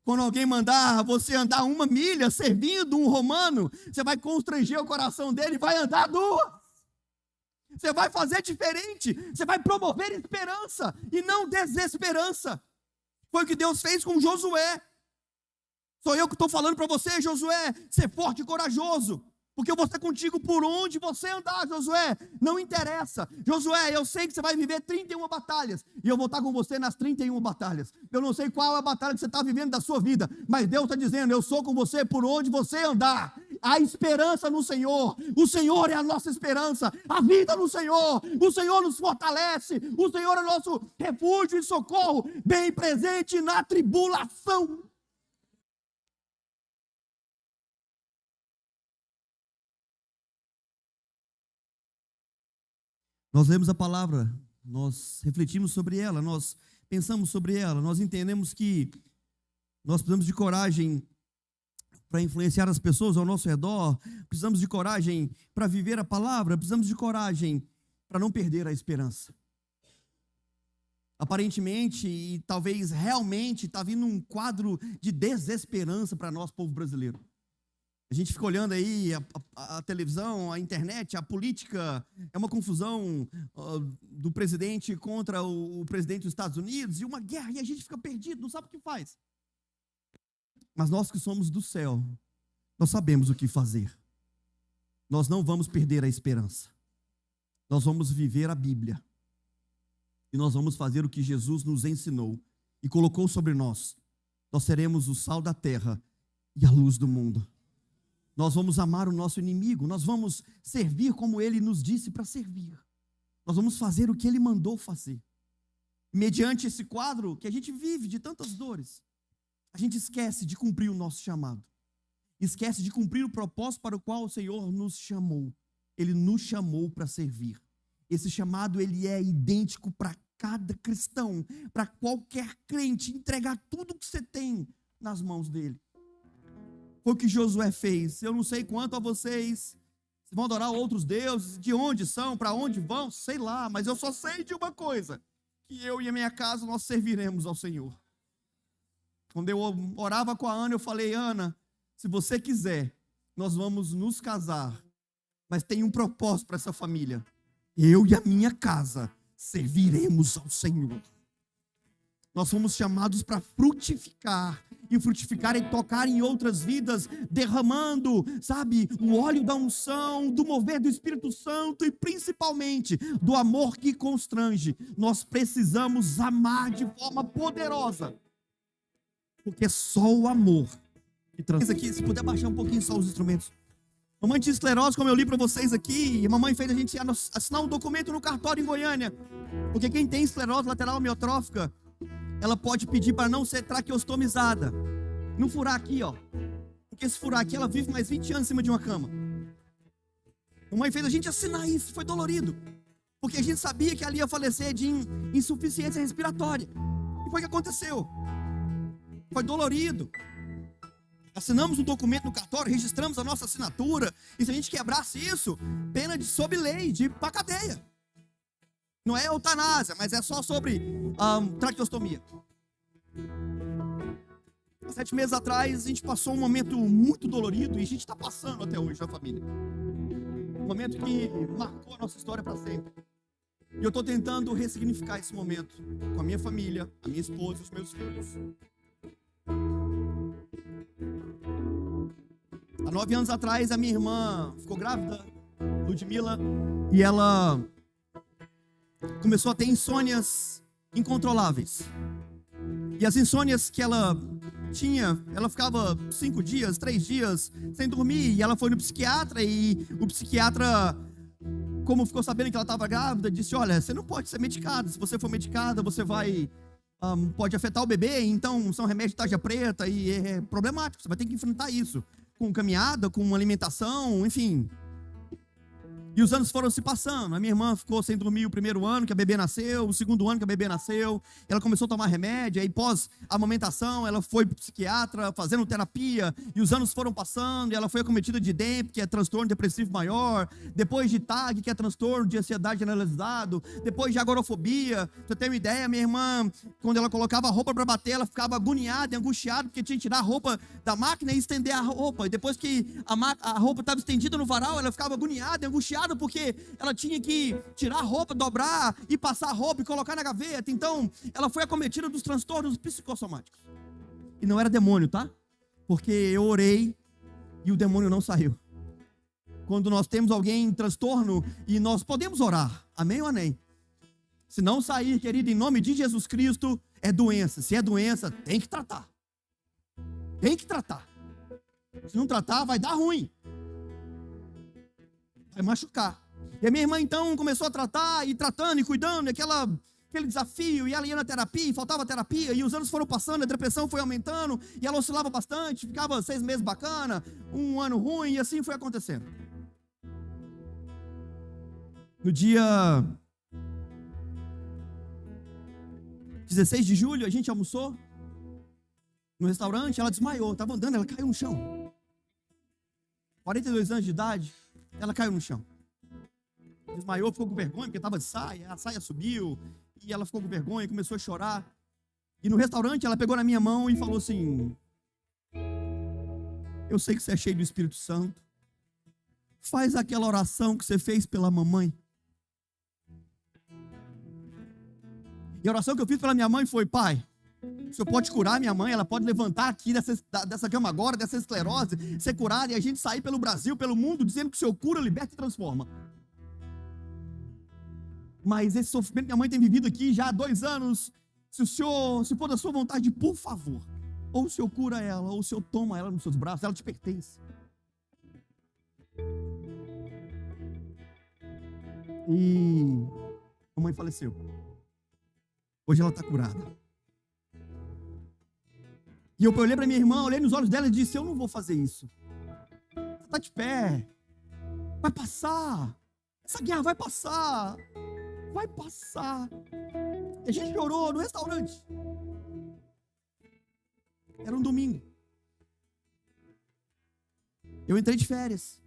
Quando alguém mandar você andar 1 milha servindo um romano, você vai constranger o coração dele e vai andar 2. Você vai fazer diferente. Você vai promover esperança e não desesperança. Foi o que Deus fez com Josué. Sou eu que estou falando para você, Josué, ser forte e corajoso. Porque eu vou estar contigo por onde você andar, Josué. Não interessa. Josué, eu sei que você vai viver 31 batalhas. E eu vou estar com você nas 31 batalhas. Eu não sei qual é a batalha que você está vivendo da sua vida. Mas Deus está dizendo: eu sou com você por onde você andar. a esperança no Senhor. O Senhor é a nossa esperança, a vida no Senhor. O Senhor nos fortalece, o Senhor é nosso refúgio e socorro, bem presente na tribulação. Nós lemos a palavra, nós refletimos sobre ela, nós pensamos sobre ela, nós entendemos que nós precisamos de coragem para influenciar as pessoas ao nosso redor, precisamos de coragem para viver a palavra, precisamos de coragem para não perder a esperança. Aparentemente, e talvez realmente, está vindo um quadro de desesperança para nós, povo brasileiro. A gente fica olhando aí a televisão, a internet, a política, é uma confusão do presidente contra o presidente dos Estados Unidos, e uma guerra, e a gente fica perdido, não sabe o que faz. Mas nós que somos do céu, nós sabemos o que fazer. Nós não vamos perder a esperança. Nós vamos viver a Bíblia. E nós vamos fazer o que Jesus nos ensinou e colocou sobre nós. Nós seremos o sal da terra e a luz do mundo. Nós vamos amar o nosso inimigo, nós vamos servir como Ele nos disse para servir. Nós vamos fazer o que Ele mandou fazer. Mediante esse quadro que a gente vive de tantas dores, a gente esquece de cumprir o nosso chamado. Esquece de cumprir o propósito para o qual o Senhor nos chamou. Ele nos chamou para servir. Esse chamado, ele é idêntico para cada cristão, para qualquer crente, entregar tudo que você tem nas mãos dele. Foi o que Josué fez. Eu não sei quanto a vocês vão adorar outros deuses, de onde são, para onde vão, sei lá, mas eu só sei de uma coisa, que eu e a minha casa nós serviremos ao Senhor. Quando eu orava com a Ana, eu falei: Ana, se você quiser, nós vamos nos casar, mas tem um propósito para essa família. Eu e a minha casa serviremos ao Senhor. Nós fomos chamados para frutificar, e frutificar e tocar em outras vidas, derramando, sabe, o óleo da unção, do mover do Espírito Santo e principalmente do amor que constrange. Nós precisamos amar de forma poderosa, porque só o amor que transforma. Aqui, se puder baixar um pouquinho só os instrumentos. Mamãe tinha esclerose, como eu li para vocês aqui, e a mamãe fez a gente assinar um documento no cartório em Goiânia, porque quem tem esclerose lateral amiotrófica, ela pode pedir para não ser traqueostomizada, não furar aqui, ó, porque se furar aqui, ela vive mais 20 anos em cima de uma cama. A mamãe fez a gente assinar isso, foi dolorido, porque a gente sabia que ela ia falecer de insuficiência respiratória, e foi o que aconteceu. Foi dolorido. Assinamos um documento no cartório, registramos a nossa assinatura, e se a gente quebrasse isso, pena sob lei, de ir para cadeia. Não é eutanásia, mas é só sobre traqueostomia. 7 meses atrás, a gente passou um momento muito dolorido, e a gente está passando até hoje, a família. Um momento que marcou a nossa história para sempre. E eu estou tentando ressignificar esse momento com a minha família, a minha esposa e os meus filhos. Há 9 anos atrás, a minha irmã ficou grávida, Ludmila, e ela começou a ter insônias incontroláveis. E as insônias que ela tinha, ela ficava 5 dias, 3 dias sem dormir, e ela foi no psiquiatra, e o psiquiatra, como ficou sabendo que ela estava grávida, disse: olha, você não pode ser medicada, se você for medicada, você vai, pode afetar o bebê, então são remédios de tarja preta, e é problemático, você vai ter que enfrentar isso, com caminhada, com alimentação, enfim. E os anos foram se passando. A minha irmã ficou sem dormir o primeiro ano que a bebê nasceu, o segundo ano que a bebê nasceu. Ela começou a tomar remédio, aí pós amamentação, ela foi para o psiquiatra, fazendo terapia, e os anos foram passando, e ela foi acometida de DEP, que é transtorno depressivo maior, depois de TAG, que é transtorno de ansiedade generalizado, depois de agorafobia. Pra você ter uma ideia, minha irmã, quando ela colocava a roupa para bater, ela ficava agoniada e angustiada, porque tinha que tirar a roupa da máquina e estender a roupa. E depois que a roupa estava estendida no varal, ela ficava agoniada e angustiada, porque ela tinha que tirar a roupa, dobrar e passar a roupa e colocar na gaveta. Então, ela foi acometida dos transtornos psicossomáticos. E não era demônio, tá? Porque eu orei e o demônio não saiu. Quando nós temos alguém em transtorno, e nós podemos orar, amém ou amém? Se não sair, querido, em nome de Jesus Cristo, é doença. Se é doença, tem que tratar. Tem que tratar. Se não tratar, vai dar ruim. vai machucar. E a minha irmã, então, começou a tratar, e tratando, e cuidando, e aquele desafio, e ela ia na terapia, e faltava terapia, e os anos foram passando, a depressão foi aumentando, e ela oscilava bastante, ficava 6 meses bacana, 1 ano ruim, e assim foi acontecendo. No dia 16 de julho, a gente almoçou no restaurante, ela desmaiou, estava andando, ela caiu no chão. 42 anos de idade, ela caiu no chão. Desmaiou, ficou com vergonha, porque estava de saia, a saia subiu, e ela ficou com vergonha, começou a chorar. E no restaurante, ela pegou na minha mão e falou assim: eu sei que você é cheio do Espírito Santo, faz aquela oração que você fez pela mamãe. E a oração que eu fiz pela minha mãe foi: Pai, o Senhor pode curar minha mãe, ela pode levantar aqui dessa cama agora, dessa esclerose, ser curada, e a gente sair pelo Brasil, pelo mundo, dizendo que o Senhor cura, liberta e transforma. Mas esse sofrimento que minha mãe tem vivido aqui já há 2 anos, se for da sua vontade, por favor, ou o Senhor cura ela, ou o Senhor toma ela nos seus braços, ela te pertence. E a mãe faleceu. Hoje ela está curada. E eu olhei para minha irmã, olhei nos olhos dela e disse: eu não vou fazer isso. Você está de pé. Vai passar. Essa guerra vai passar. Vai passar. E a gente chorou no restaurante. Era um domingo. Eu entrei de férias.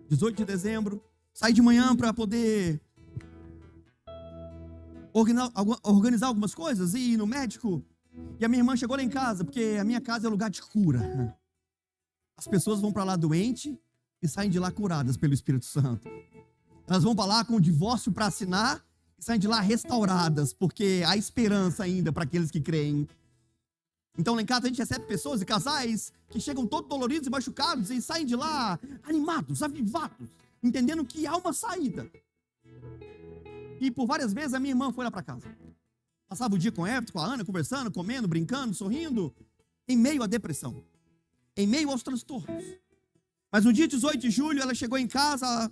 18 de dezembro. Saí de manhã para poder organizar algumas coisas e ir no médico. E a minha irmã chegou lá em casa, porque a minha casa é lugar de cura. As pessoas vão para lá doente e saem de lá curadas pelo Espírito Santo. Elas vão para lá com o divórcio para assinar e saem de lá restauradas, porque há esperança ainda para aqueles que creem. Então lá em casa a gente recebe pessoas e casais que chegam todos doloridos e machucados e saem de lá animados, avivados, entendendo que há uma saída. E por várias vezes a minha irmã foi lá para casa. Passava o dia com a Everton, com a Ana, conversando, comendo, brincando, sorrindo, em meio à depressão, em meio aos transtornos. Mas no dia 18 de julho, ela chegou em casa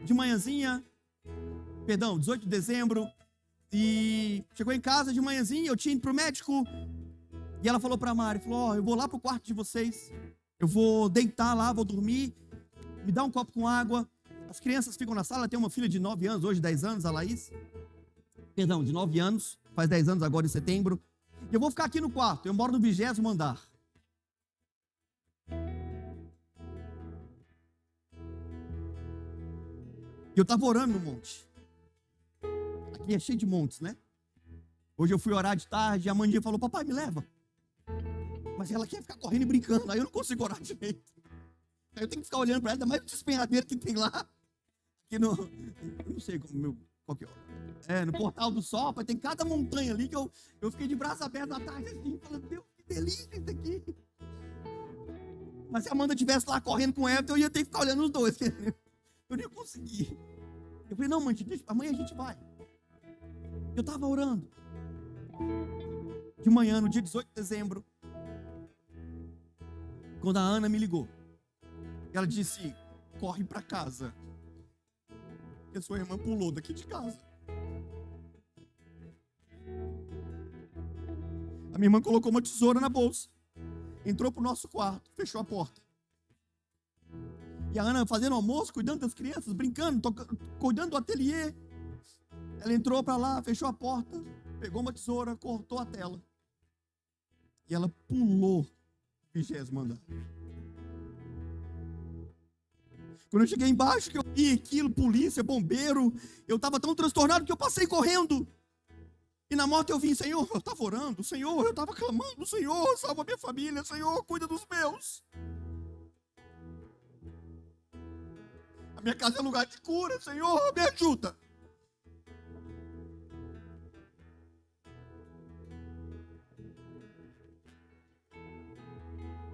de manhãzinha, 18 de dezembro, e chegou em casa de manhãzinha, eu tinha ido para o médico, e ela falou para a Mari, falou: eu vou lá para o quarto de vocês, eu vou deitar lá, vou dormir, me dá um copo com água. As crianças ficam na sala, tem uma filha de 9 anos, hoje 10 anos, a Laís, de 9 anos, faz 10 anos agora em setembro, e eu vou ficar aqui no quarto, eu moro no 20º andar. E eu estava orando no monte. Aqui é cheio de montes, né? Hoje eu fui orar de tarde, e a Mandinha falou: papai, me leva. Mas ela quer ficar correndo e brincando, aí eu não consigo orar direito. Aí eu tenho que ficar olhando para ela, ainda mais o despenhadeiro que tem lá. Aqui no... Eu não sei qual que é. No Portal do Sol, tem cada montanha ali que eu fiquei de braço aberto atrás assim, falando: Deus, que delícia isso aqui. Mas se a Amanda estivesse lá correndo com ela, eu ia ter que ficar olhando os dois. Eu nem consegui. Eu falei: não, mãe, amanhã a gente vai. Eu estava orando. De manhã, no dia 18 de dezembro, quando a Ana me ligou, ela disse: corre para casa. E a sua irmã pulou daqui de casa. A minha irmã colocou uma tesoura na bolsa, entrou para o nosso quarto, fechou a porta. E a Ana fazendo almoço, cuidando das crianças, brincando, cuidando do ateliê. Ela entrou para lá, fechou a porta, pegou uma tesoura, cortou a tela. E ela pulou o 20º andar. Quando eu cheguei embaixo, que eu vi aquilo, polícia, bombeiro, eu estava tão transtornado que eu passei correndo. E na moto eu vim: Senhor, eu estava orando, Senhor, eu estava clamando, Senhor, salva minha família, Senhor, cuida dos meus. A minha casa é lugar de cura, Senhor, me ajuda.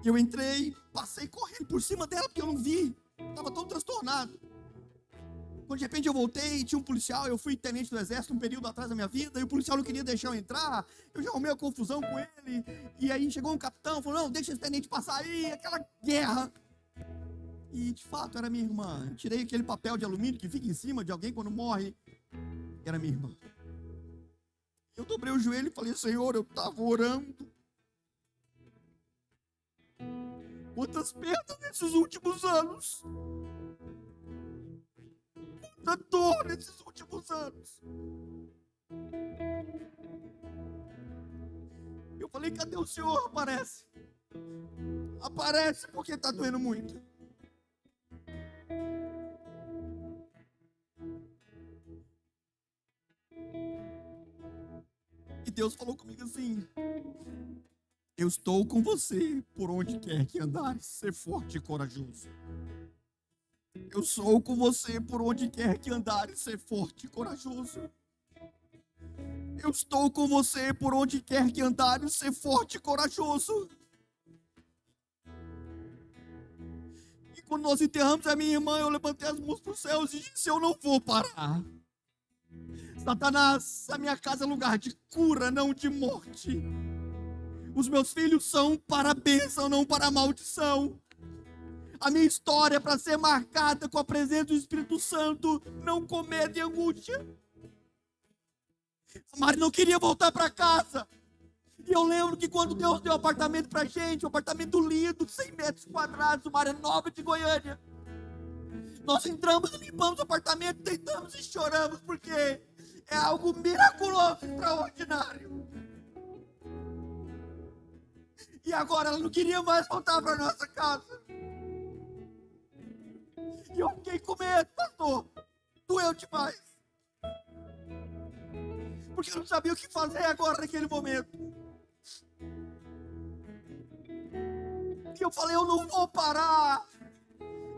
Eu entrei, passei correndo por cima dela, porque eu não vi. Estava todo transtornado. Quando de repente eu voltei, tinha um policial, eu fui tenente do exército um período atrás da minha vida, e o policial não queria deixar eu entrar, eu já arrumei a confusão com ele, e aí chegou um capitão, falou: não, deixa esse tenente passar aí, aquela guerra. E de fato era minha irmã. Eu tirei aquele papel de alumínio que fica em cima de alguém quando morre. Era minha irmã. Eu dobrei o joelho e falei: Senhor, eu estava orando. Quantas perdas nesses últimos anos. Quanta dor nesses últimos anos. Eu falei: cadê o Senhor? Aparece. Aparece porque está doendo muito. E Deus falou comigo assim: eu estou com você por onde quer que andares, ser forte e corajoso. Eu sou com você por onde quer que andares, ser forte e corajoso. Eu estou com você por onde quer que andares, ser forte e corajoso. E quando nós enterramos a minha irmã, eu levantei as mãos para os céus e disse: eu não vou parar. Satanás, a minha casa é lugar de cura, não de morte. Os meus filhos são para a bênção, não para a maldição. A minha história é para ser marcada com a presença do Espírito Santo, não com medo e angústia. A Mari não queria voltar para casa. E eu lembro que quando Deus deu um apartamento para a gente, um apartamento lindo, 100 metros quadrados, uma área nova de Goiânia. Nós entramos, limpamos o apartamento, deitamos e choramos, porque é algo miraculoso, extraordinário. E agora ela não queria mais voltar para nossa casa. E eu fiquei com medo, pastor. Doeu demais. Porque eu não sabia o que fazer agora naquele momento. E eu falei: eu não vou parar.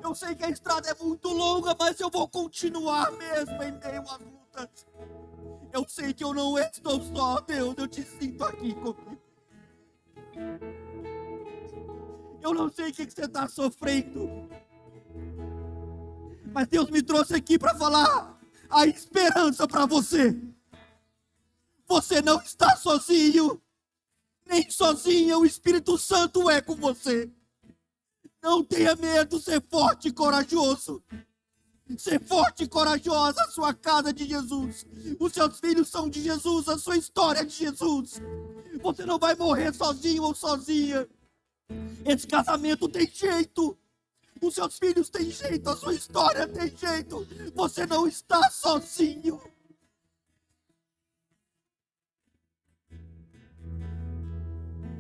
Eu sei que a estrada é muito longa, mas eu vou continuar mesmo em meio às lutas. Eu sei que eu não estou só, Deus, eu te sinto aqui comigo. Eu não sei o que você está sofrendo, mas Deus me trouxe aqui para falar a esperança para você. Você não está sozinho, nem sozinha, o Espírito Santo é com você. Não tenha medo, ser forte e corajoso. Ser forte e corajosa, a sua casa é de Jesus. Os seus filhos são de Jesus, a sua história é de Jesus. Você não vai morrer sozinho ou sozinha. Esse casamento tem jeito. Os seus filhos têm jeito, a sua história tem jeito. Você não está sozinho.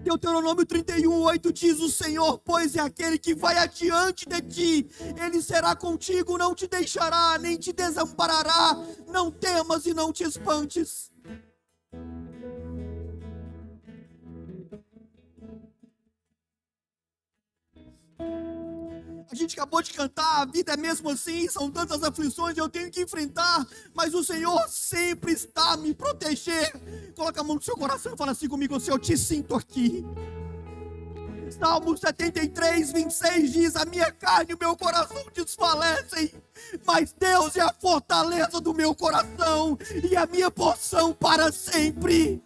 Deuteronômio 31:8 diz: o Senhor, pois, é aquele que vai adiante de ti. Ele será contigo, não te deixará, nem te desamparará. Não temas e não te espantes. A gente acabou de cantar, a vida é mesmo assim, são tantas aflições que eu tenho que enfrentar, mas o Senhor sempre está a me proteger. Coloca a mão no seu coração e fala assim comigo: Senhor, eu te sinto aqui. Salmo 73:26 diz: a minha carne e o meu coração desfalecem, mas Deus é a fortaleza do meu coração e a minha porção para sempre.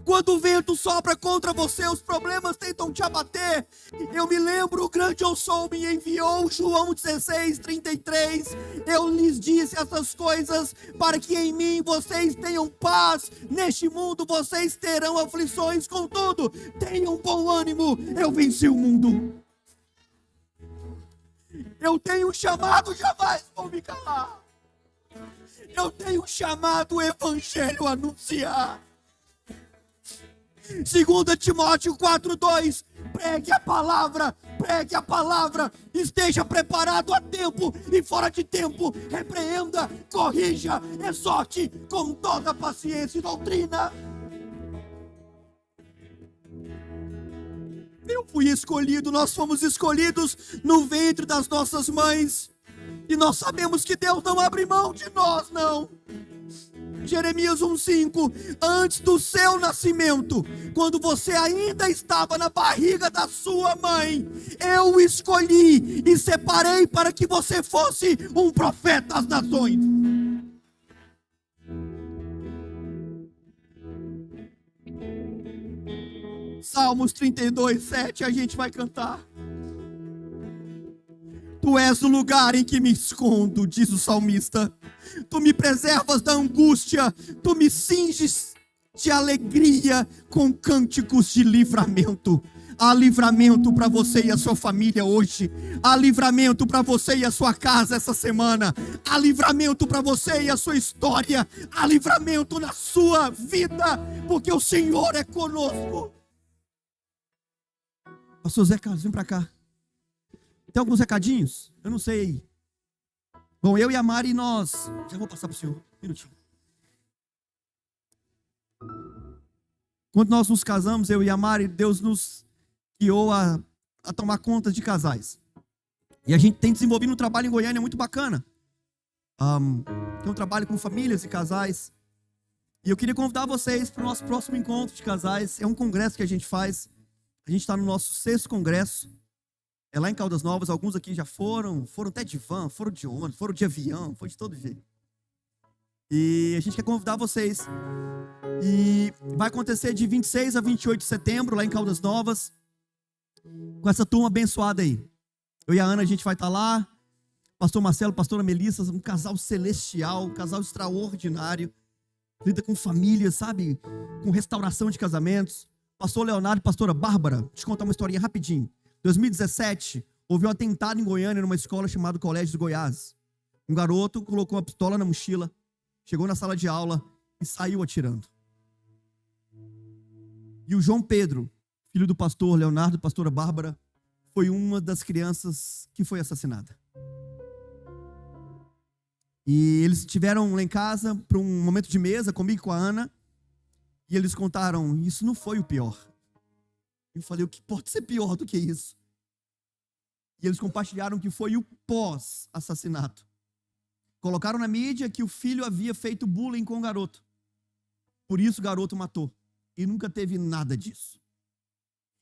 Quando o vento sopra contra você, os problemas tentam te abater. Eu me lembro, o grande eu sou me enviou, João 16:33. Eu lhes disse essas coisas para que em mim vocês tenham paz. Neste mundo vocês terão aflições, contudo, tenham bom ânimo. Eu venci o mundo. Eu tenho um chamado, jamais vou me calar. Eu tenho um chamado, o evangelho a anunciar. 2 Timóteo 4:2, pregue a palavra, esteja preparado a tempo e fora de tempo, repreenda, corrija, exorte com toda paciência e doutrina. Eu fui escolhido, nós fomos escolhidos no ventre das nossas mães, e nós sabemos que Deus não abre mão de nós, não. Jeremias 1:5, antes do seu nascimento, quando você ainda estava na barriga da sua mãe, eu o escolhi e separei para que você fosse um profeta às nações. Salmos 32:7, a gente vai cantar. Tu és o lugar em que me escondo, diz o salmista. Tu me preservas da angústia, tu me cinges de alegria com cânticos de livramento. Há livramento para você e a sua família hoje. Há livramento para você e a sua casa essa semana. Há livramento para você e a sua história. Há livramento na sua vida, porque o Senhor é conosco. Pastor Zé Carlos, vem para cá. Tem alguns recadinhos? Eu não sei. Bom, eu e a Mari, nós... Já vou passar para o senhor. Um minutinho. Quando nós nos casamos, eu e a Mari, Deus nos guiou a tomar conta de casais. E a gente tem desenvolvido um trabalho em Goiânia muito bacana. Tem um trabalho com famílias e casais. E eu queria convidar vocês para o nosso próximo encontro de casais. É um congresso que a gente faz. A gente está no nosso 6º congresso. É lá em Caldas Novas. Alguns aqui já foram até de van, foram de ônibus, foram de avião, foi de todo jeito. E a gente quer convidar vocês. E vai acontecer de 26 a 28 de setembro, lá em Caldas Novas, com essa turma abençoada aí. Eu e a Ana, a gente vai estar lá. Pastor Marcelo, pastora Melissa, um casal celestial, um casal extraordinário. Lida com família, sabe? Com restauração de casamentos. Pastor Leonardo e pastora Bárbara, deixa eu contar uma historinha rapidinho. 2017, houve um atentado em Goiânia, numa escola chamada Colégio de Goiás. Um garoto colocou uma pistola na mochila, chegou na sala de aula e saiu atirando. E o João Pedro, filho do pastor Leonardo e pastora Bárbara, foi uma das crianças que foi assassinada. E eles estiveram lá em casa para um momento de mesa comigo e com a Ana. E eles contaram, isso não foi o pior. Eu falei, o que pode ser pior do que isso? E eles compartilharam que foi o pós-assassinato. Colocaram na mídia que o filho havia feito bullying com o garoto. Por isso o garoto matou. E nunca teve nada disso.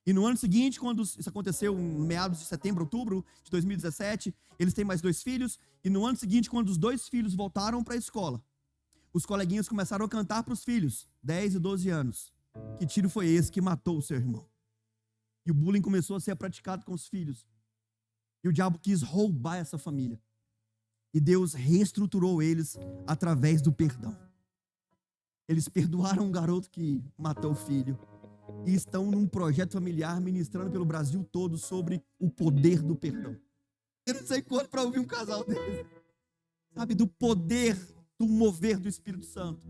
E no ano seguinte, quando isso aconteceu em meados de setembro, outubro de 2017, eles têm mais 2 filhos. E no ano seguinte, quando os 2 filhos voltaram para a escola, os coleguinhas começaram a cantar para os filhos, 10 e 12 anos. Que tiro foi esse que matou o seu irmão? E o bullying começou a ser praticado com os filhos. E o diabo quis roubar essa família. E Deus reestruturou eles através do perdão. Eles perdoaram um garoto que matou o filho. E estão num projeto familiar ministrando pelo Brasil todo sobre o poder do perdão. Eu não sei quanto para ouvir um casal desse. Sabe, do poder, do mover do Espírito Santo.